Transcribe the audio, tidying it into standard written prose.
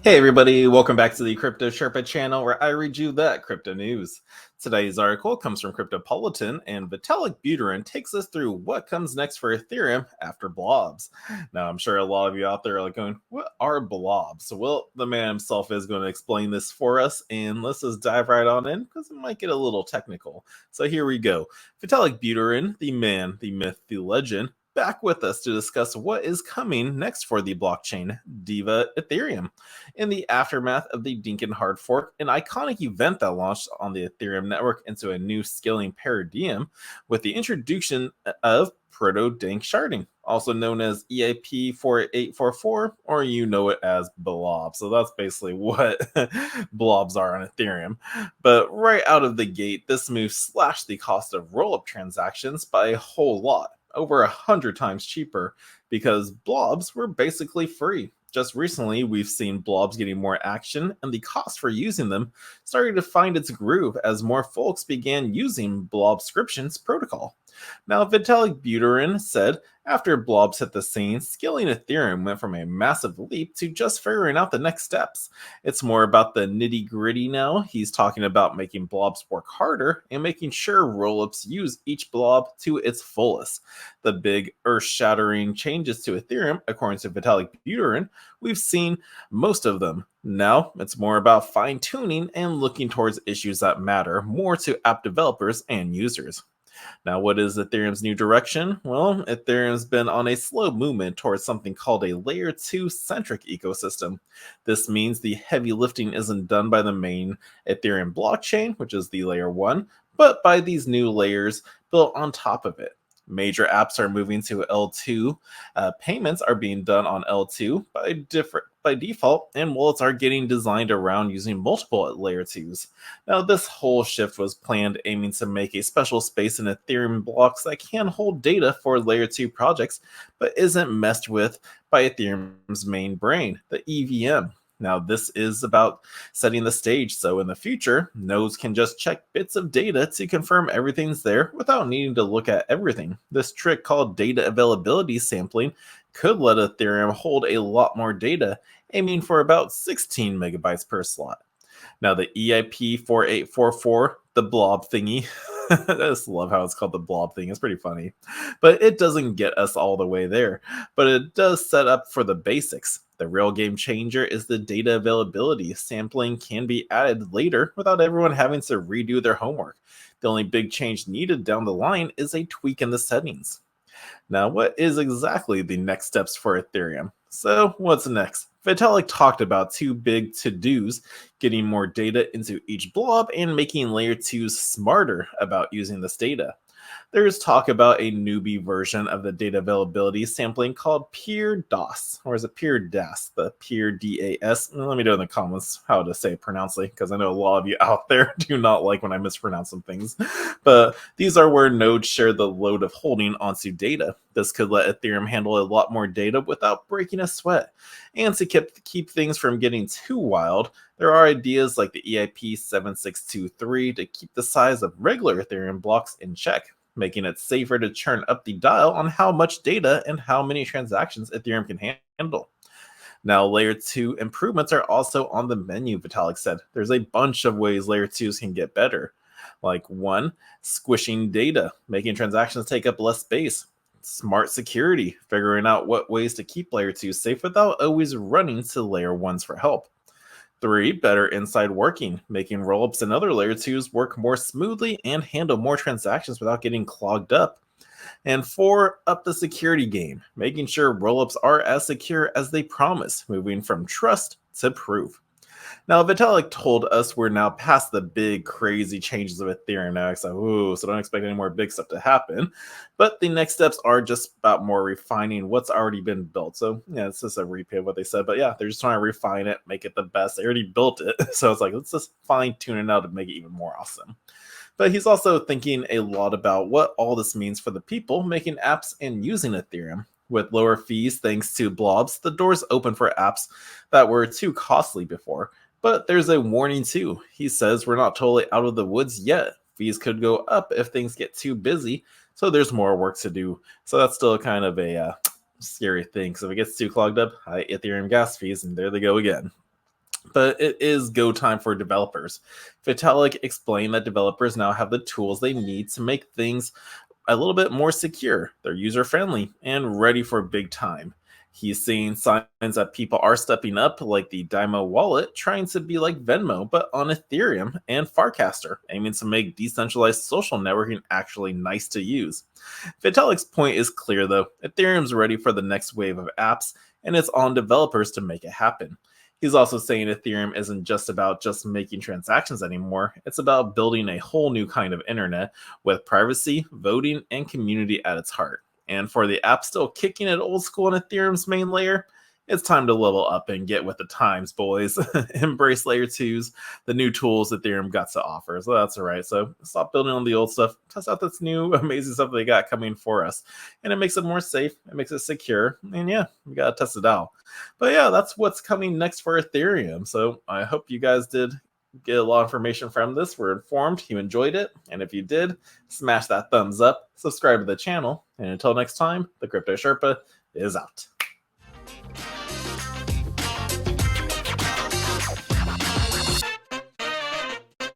Hey everybody, welcome back to the Crypto Sherpa channel where I read you that crypto news. Today's article comes from Cryptopolitan, and Vitalik Buterin takes us through what comes next for Ethereum after blobs. Now, I'm sure a lot of you out there are like going, what are blobs? Well, the man himself is going to explain this for us, and let's just dive right on in because it might get a little technical. So here we go. Vitalik Buterin, the man, the myth, the legend, back with us to discuss what is coming next for the blockchain diva Ethereum. In the aftermath of the Dinkin hard fork, an iconic event that launched on the Ethereum network into a new scaling paradigm with the introduction of proto-dank sharding, also known as EIP 4844, or you know it as blob. So that's basically what blobs are on Ethereum. But right out of the gate, this move slashed the cost of roll-up transactions by a whole lot, over 100 times cheaper, because blobs were basically free. Just recently, we've seen blobs getting more action, and the cost for using them started to find its groove as more folks began using Blobscription's protocol. Now, Vitalik Buterin said after blobs hit the scene, scaling Ethereum went from a massive leap to just figuring out the next steps. It's more about the nitty gritty now. He's talking about making blobs work harder and making sure rollups use each blob to its fullest. The big earth shattering changes to Ethereum, according to Vitalik Buterin, we've seen most of them. Now it's more about fine tuning and looking towards issues that matter more to app developers and users. Now, what is Ethereum's new direction? Well, Ethereum's been on a slow movement towards something called a layer 2 centric ecosystem. This means the heavy lifting isn't done by the main Ethereum blockchain, which is the layer 1, but by these new layers built on top of it. Major apps are moving to L2. Payments are being done on L2 by default, and wallets are getting designed around using multiple layer 2s. Now, this whole shift was planned aiming to make a special space in Ethereum blocks that can hold data for layer 2 projects, but isn't messed with by Ethereum's main brain, the EVM. Now, this is about setting the stage so in the future, nodes can just check bits of data to confirm everything's there without needing to look at everything. This trick called data availability sampling could let Ethereum hold a lot more data, aiming for about 16 megabytes per slot. Now, the EIP 4844, the blob thingy, I just love how it's called the blob thing. It's pretty funny. But it doesn't get us all the way there. But it does set up for the basics. The real game changer is the data availability. Sampling can be added later without everyone having to redo their homework. The only big change needed down the line is a tweak in the settings. Now, what is exactly the next steps for Ethereum? So, what's next? Vitalik talked about two big to-dos, getting more data into each blob and making layer 2s smarter about using this data. There's talk about a newbie version of the data availability sampling called Peer DAS, or is it Peer DAS? The Peer DAS. Let me know in the comments how to say it pronouncedly, because I know a lot of you out there do not like when I mispronounce some things. But these are where nodes share the load of holding onto data. This could let Ethereum handle a lot more data without breaking a sweat. And to keep things from getting too wild, there are ideas like the EIP 7623 to keep the size of regular Ethereum blocks in check, making it safer to turn up the dial on how much data and how many transactions Ethereum can handle. Now, layer 2 improvements are also on the menu, Vitalik said. There's a bunch of ways layer 2s can get better. Like 1, squishing data, making transactions take up less space. Smart security, figuring out what ways to keep layer 2 safe without always running to layer 1s for help. 3, better inside working, making rollups and other layer 2s work more smoothly and handle more transactions without getting clogged up. And 4, up the security game, making sure rollups are as secure as they promise, moving from trust to proof. Now, Vitalik told us we're now past the big, crazy changes of Ethereum. Now, so don't expect any more big stuff to happen. But the next steps are just about more refining what's already been built. So, yeah, it's just a repeat of what they said. But yeah, they're just trying to refine it, make it the best. They already built it. So it's like, let's just fine tune it out to make it even more awesome. But he's also thinking a lot about what all this means for the people making apps and using Ethereum. With lower fees thanks to blobs, the doors open for apps that were too costly before. But there's a warning too. He says we're not totally out of the woods yet. Fees could go up if things get too busy, so there's more work to do. So that's still kind of a scary thing. So if it gets too clogged up, high Ethereum gas fees, and there they go again. but it is go time for developers. Vitalik explained that developers now have the tools they need to make things a little bit more secure. They're user friendly and ready for big time. He's seeing signs that people are stepping up, like the Dymo wallet, trying to be like Venmo, but on Ethereum, and Farcaster, aiming to make decentralized social networking actually nice to use. Vitalik's point is clear though. Ethereum's ready for the next wave of apps, and it's on developers to make it happen. He's also saying Ethereum isn't just about just making transactions anymore. It's about building a whole new kind of internet with privacy, voting, and community at its heart. And for the app still kicking it old school on Ethereum's main layer, it's time to level up and get with the times, boys. Embrace layer 2s, the new tools Ethereum got to offer. So that's all right. So stop building on the old stuff. Test out this new amazing stuff they got coming for us. And it makes it more safe. It makes it secure. And yeah, we got to test it out. But yeah, that's what's coming next for Ethereum. So I hope you guys did get a lot of information from this. We're informed, you enjoyed it. And if you did, smash that thumbs up, subscribe to the channel. And until next time, the Crypto Sherpa is out.